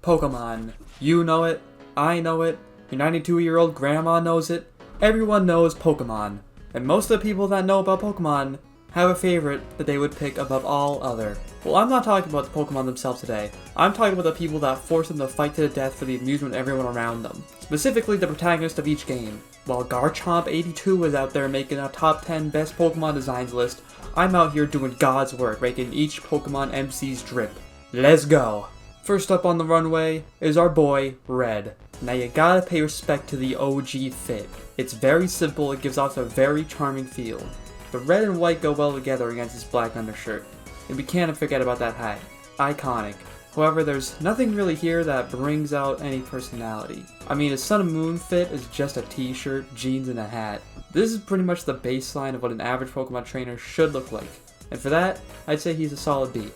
Pokemon. You know it, I know it, your 92-year-old grandma knows it, everyone knows Pokemon. And most of the people that know about Pokemon have a favorite that they would pick above all other. Well, I'm not talking about the Pokemon themselves today. I'm talking about the people that force them to fight to the death for the amusement of everyone around them. Specifically the protagonist of each game. While Garchomp82 is out there making a top 10 best Pokemon designs list, I'm out here doing God's work, making each Pokemon MC's drip. Let's go! First up on the runway is our boy, Red. Now you gotta pay respect to the OG fit. It's very simple, it gives off a very charming feel. The red and white go well together against his black undershirt, and we can't forget about that hat. Iconic. However, there's nothing really here that brings out any personality. I mean, his Sun and Moon fit is just a t-shirt, jeans, and a hat. This is pretty much the baseline of what an average Pokemon trainer should look like, and for that, I'd say he's a solid B.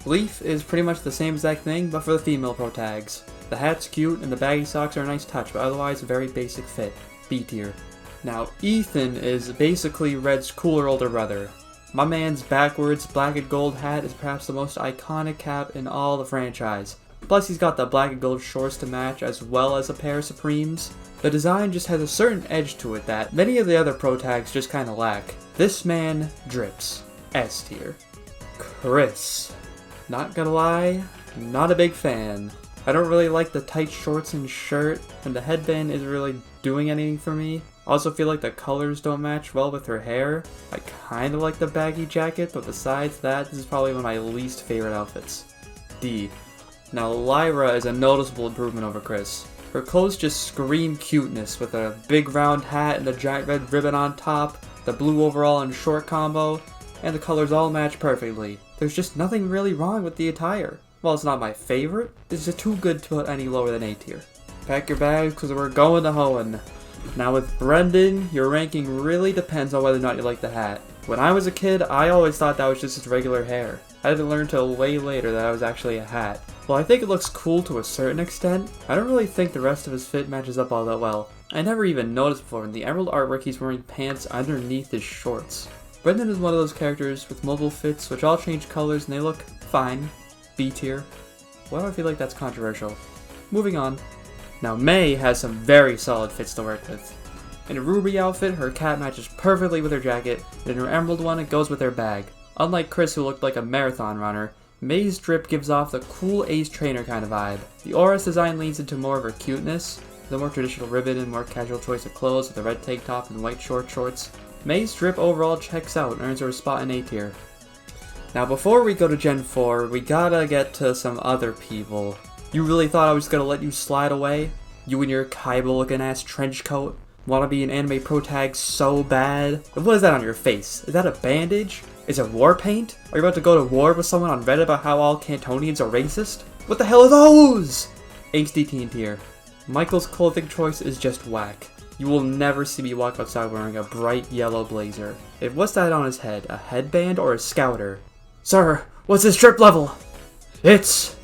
Leaf is pretty much the same exact thing, but for the female protags. The hat's cute, and the baggy socks are a nice touch, but otherwise a very basic fit. B tier. Now, Ethan is basically Red's cooler older brother. My man's backwards black and gold hat is perhaps the most iconic cap in all the franchise. Plus he's got the black and gold shorts to match as well as a pair of Supremes. The design just has a certain edge to it that many of the other protags just kinda lack. This man drips. S tier. Chris. Not gonna lie, not a big fan. I don't really like the tight shorts and shirt, and the headband isn't really doing anything for me. I also feel like the colors don't match well with her hair. I kinda like the baggy jacket, but besides that, this is probably one of my least favorite outfits. D. Now Lyra is a noticeable improvement over Chris. Her clothes just scream cuteness with a big round hat and a giant red ribbon on top, the blue overall and short combo, and the colors all match perfectly. There's just nothing really wrong with the attire. While it's not my favorite, it's just too good to put any lower than A tier. Pack your bags because we're going to Hoenn. Now with Brendan, your ranking really depends on whether or not you like the hat. When I was a kid, I always thought that was just his regular hair. I didn't learn till way later that it was actually a hat. While I think it looks cool to a certain extent, I don't really think the rest of his fit matches up all that well. I never even noticed before in the Emerald artwork he's wearing pants underneath his shorts. Brendan is one of those characters with multiple fits which all change colors and they look fine. B tier. Why do I feel like that's controversial? Moving on. Now May has some very solid fits to work with. In a Ruby outfit, her cap matches perfectly with her jacket, and in her Emerald one, it goes with her bag. Unlike Chris, who looked like a marathon runner, May's drip gives off the cool Ace Trainer kind of vibe. The Aura's design leans into more of her cuteness, the more traditional ribbon and more casual choice of clothes with a red tank top and white shorts. May's drip overall checks out and earns her a spot in A tier. Now before we go to Gen 4, we gotta get to some other people. You really thought I was gonna let you slide away? You and your Kaiba looking ass trench coat? Wanna be an anime protag so bad? And what is that on your face? Is that a bandage? Is it war paint? Are you about to go to war with someone on Reddit about how all Cantonians are racist? What the hell are those? HD teen tier. Michael's clothing choice is just whack. You will never see me walk outside wearing a bright yellow blazer. What's that on his head? A headband or a scouter? Sir, what's his drip level? It's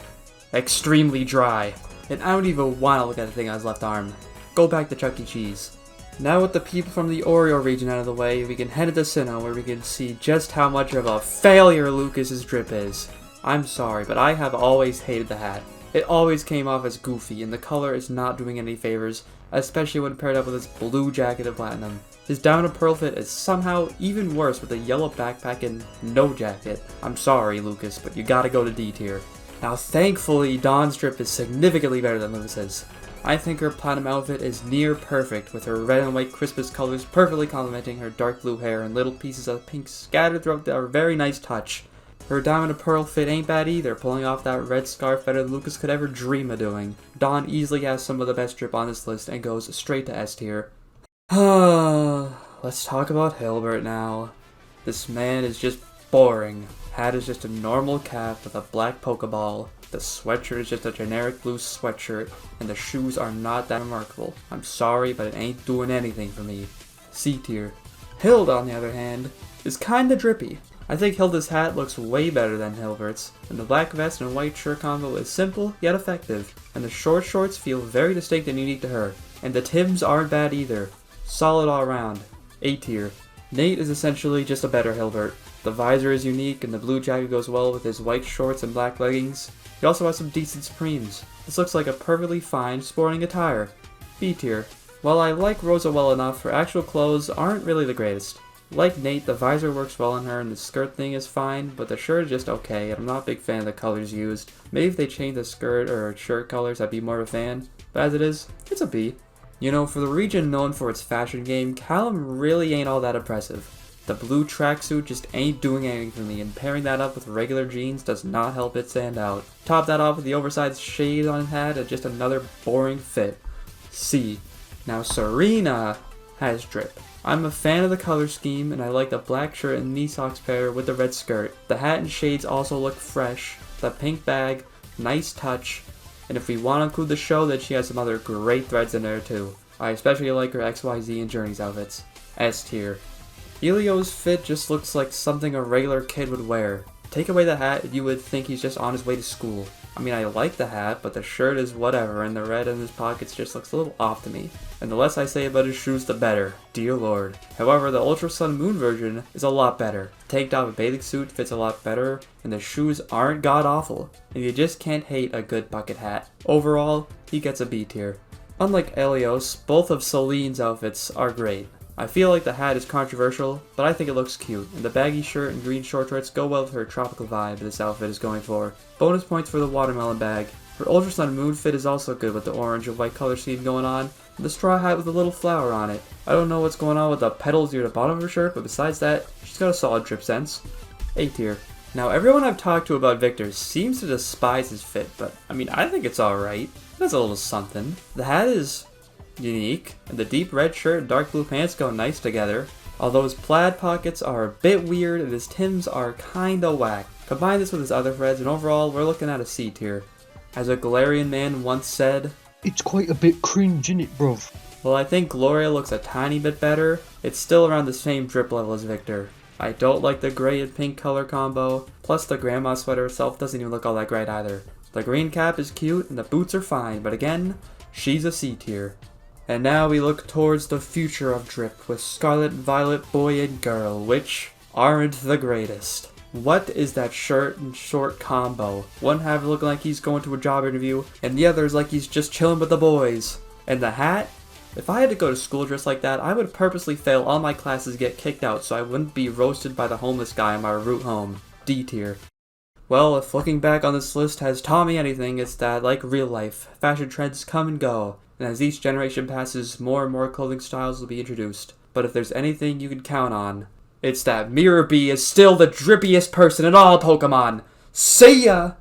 extremely dry. And I don't even want to look at the thing on his left arm. Go back to Chuck E. Cheese. Now with the people from the Oreo region out of the way, we can head to Sinnoh where we can see just how much of a failure Lucas's drip is. I'm sorry, but I have always hated the hat. It always came off as goofy, and the color is not doing any favors, especially when paired up with his blue jacket of platinum. His Diamond and Pearl fit is somehow even worse with a yellow backpack and no jacket. I'm sorry, Lucas, but you gotta go to D tier. Now thankfully, Dawn's drip is significantly better than Lucas's. I think her platinum outfit is near perfect, with her red and white Christmas colors perfectly complementing her dark blue hair and little pieces of pink scattered throughout a very nice touch. Her Diamond and Pearl fit ain't bad either, pulling off that red scarf better than Lucas could ever dream of doing. Dawn easily has some of the best drip on this list and goes straight to S tier. Let's talk about Hilbert now. This man is just boring. Hat is just a normal cap with a black Pokeball. The sweatshirt is just a generic blue sweatshirt, and the shoes are not that remarkable. I'm sorry, but it ain't doing anything for me. C tier. Hild, on the other hand, is kinda drippy. I think Hilda's hat looks way better than Hilbert's, and the black vest and white shirt combo is simple yet effective, and the short shorts feel very distinct and unique to her, and the Tims aren't bad either. Solid all around. A tier. Nate is essentially just a better Hilbert. The visor is unique and the blue jacket goes well with his white shorts and black leggings. He also has some decent Supremes. This looks like a perfectly fine sporting attire. B tier. While I like Rosa well enough, her actual clothes aren't really the greatest. Like Nate, the visor works well on her and the skirt thing is fine, but the shirt is just okay, and I'm not a big fan of the colors used. Maybe if they changed the skirt or shirt colors, I'd be more of a fan, but as it is, it's a B. You know, for the region known for its fashion game, Callum really ain't all that impressive. The blue tracksuit just ain't doing anything for me, and pairing that up with regular jeans does not help it stand out. Top that off with the oversized shades on his hat and just another boring fit. C. Now Serena has drip. I'm a fan of the color scheme, and I like the black shirt and knee socks pair with the red skirt. The hat and shades also look fresh. The pink bag, nice touch. And if we want to include the show, then she has some other great threads in there too. I especially like her XYZ and Journeys outfits. S tier. Elio's fit just looks like something a regular kid would wear. Take away the hat and you would think he's just on his way to school. I mean, I like the hat, but the shirt is whatever, and the red in his pockets just looks a little off to me. And the less I say about his shoes, the better. Dear lord. However, the Ultra Sun Moon version is a lot better. The tank top and bathing suit fits a lot better, and the shoes aren't god-awful. And you just can't hate a good bucket hat. Overall, he gets a B tier. Unlike Elios, both of Celine's outfits are great. I feel like the hat is controversial, but I think it looks cute, and the baggy shirt and green short shorts go well with her tropical vibe this outfit is going for. Bonus points for the watermelon bag. Her Ultra Sun Moon fit is also good with the orange and white color scheme going on, and the straw hat with a little flower on it. I don't know what's going on with the petals near the bottom of her shirt, but besides that, she's got a solid drip sense. A tier. Now everyone I've talked to about Victor seems to despise his fit, but I mean I think it's alright. That's a little something. The hat is unique, and the deep red shirt and dark blue pants go nice together. Although his plaid pockets are a bit weird and his Timbs are kinda whack. Combine this with his other threads and overall we're looking at a C tier. As a Galarian man once said, "It's quite a bit cringe, innit, bruv?" Well, I think Gloria looks a tiny bit better. It's still around the same drip level as Victor. I don't like the gray and pink color combo, plus the grandma sweater itself doesn't even look all that great either. The green cap is cute and the boots are fine, but again, she's a C tier. And now we look towards the future of drip with Scarlet, Violet, Boy, and Girl, which aren't the greatest. What is that shirt and short combo? One half looking like he's going to a job interview, and the other is like he's just chilling with the boys. And the hat? If I had to go to school dressed like that, I would purposely fail all my classes and get kicked out so I wouldn't be roasted by the homeless guy on my route home. D tier. Well, if looking back on this list has taught me anything, it's that, like real life, fashion trends come and go. And as each generation passes, more and more clothing styles will be introduced. But if there's anything you can count on, it's that Mirror B is still the drippiest person in all Pokemon. See ya!